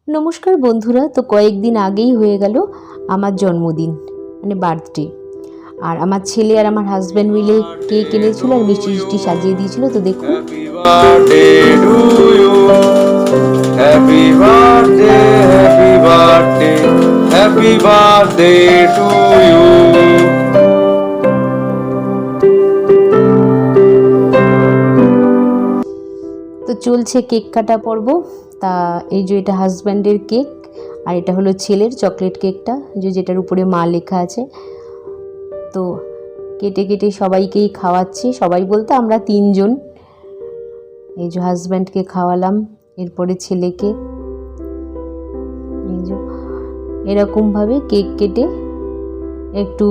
নমস্কার বন্ধুরা, তো কয়েকদিন আগেই হয়ে গেল আমার জন্মদিন, মানে বার্থডে। আর আমার ছেলে আর আমার হাজব্যান্ড মিলে কেক এনেছিল আর মিষ্টি মিষ্টি সাজিয়ে দিয়েছিল। তো দেখুন, তো চলছে কেক কাটা পর্ব। তা এই যে এটা হাজব্যান্ডের কেক, আর এটা হলো ছেলের চকলেট কেকটা, যেটার উপরে মা লেখা আছে। তো কেটে কেটে সবাইকেই খাওয়াচ্ছি, সবাই বলতে আমরা তিনজন। এই যে হাজব্যান্ডকে খাওয়ালাম, এরপরে ছেলেকে। এই যে এরকমভাবে কেক কেটে একটু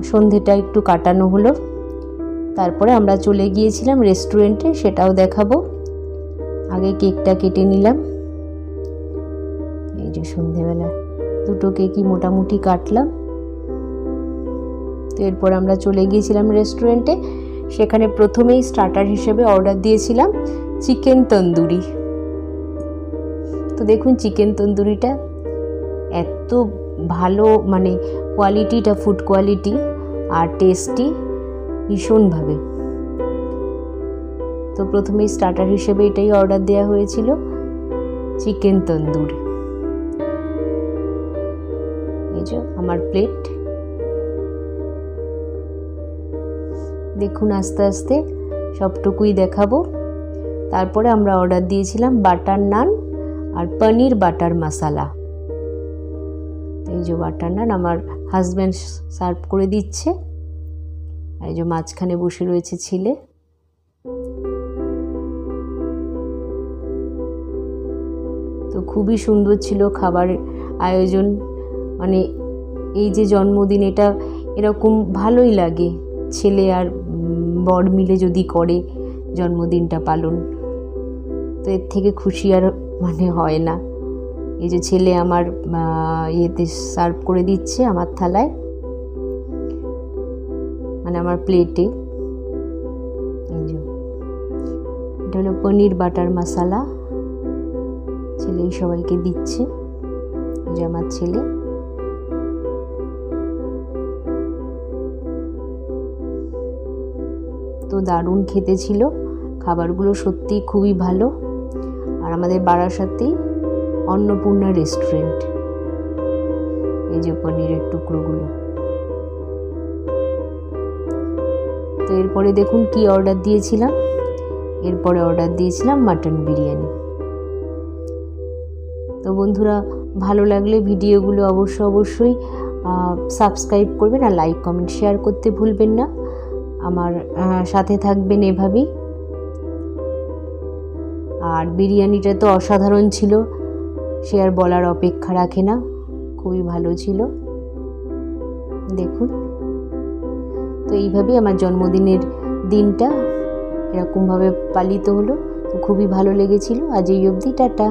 সন্ধেটা একটু কাটানো হলো। তারপরে আমরা চলে গিয়েছিলাম রেস্টুরেন্টে, সেটাও দেখাবো। আগে কেকটা কেটে নিলাম। এই যে সন্ধেবেলা দুটো কেকই মোটামুটি কাটলাম। তো এরপর আমরা চলে গিয়েছিলাম রেস্টুরেন্টে। সেখানে প্রথমেই স্টার্টার হিসেবে অর্ডার দিয়েছিলাম চিকেন তন্দুরি। তো দেখুন চিকেন তন্দুরিটা এত ভালো, মানে কোয়ালিটিটা, ফুড কোয়ালিটি আর টেস্টি ভীষণভাবে। তো প্রথমেই স্টার্টার হিসেবে এটাই অর্ডার দেওয়া হয়েছিল, চিকেন তন্দুর। এই যে আমার প্লেট। দেখুন আস্তে আস্তে সবটুকুই দেখাবো। তারপরে আমরা অর্ডার দিয়েছিলাম বাটার নান আর পনির বাটার মশালা। এই যে বাটার নান আমার হাজব্যান্ড সার্ভ করে দিচ্ছে, আর এই যে মাঝখানে বসে রয়েছে ছেলে। তো খুবই সুন্দর ছিল খাবার আয়োজন। মানে এই যে জন্মদিন, এটা এরকম ভালোই লাগে, ছেলে আর বর মিলে যদি করে জন্মদিনটা পালন, তো এর থেকে খুশি আর মানে হয় না। এই যে ছেলে আমার ইয়েতে সার্ভ করে দিচ্ছে আমার থালায়, মানে আমার প্লেটে। এই যে এটা হলো পনির বাটার মশালা, ছেলেই সবাইকে দিচ্ছে। যে আমার ছেলে। তো দারুণ খেতে ছিল, খাবারগুলো সত্যি খুবই ভালো। আর আমাদের বারাসাতেই অন্নপূর্ণা রেস্টুরেন্ট। এই যে পনিরের টুকরোগুলো। তো এরপরে দেখুন কি অর্ডার দিয়েছিলাম। এরপরে অর্ডার দিয়েছিলাম মাটন বিরিয়ানি। তো বন্ধুরা, ভালো লাগলে ভিডিওগুলো অবশ্যই সাবস্ক্রাইব করবেন, আর লাইক কমেন্ট শেয়ার করতে ভুলবেন না। আমার সাথে থাকবেন এভাবেই। আর বিরিয়ানিটা তো অসাধারণ ছিল, সে আর বলার অপেক্ষা রাখে না, খুবই ভালো ছিল। দেখুন, তো এইভাবেই আমার জন্মদিনের দিনটা এরকমভাবে পালিত হলো। তো খুবই ভালো লেগেছিল। আজ এই অবধি, টাটা।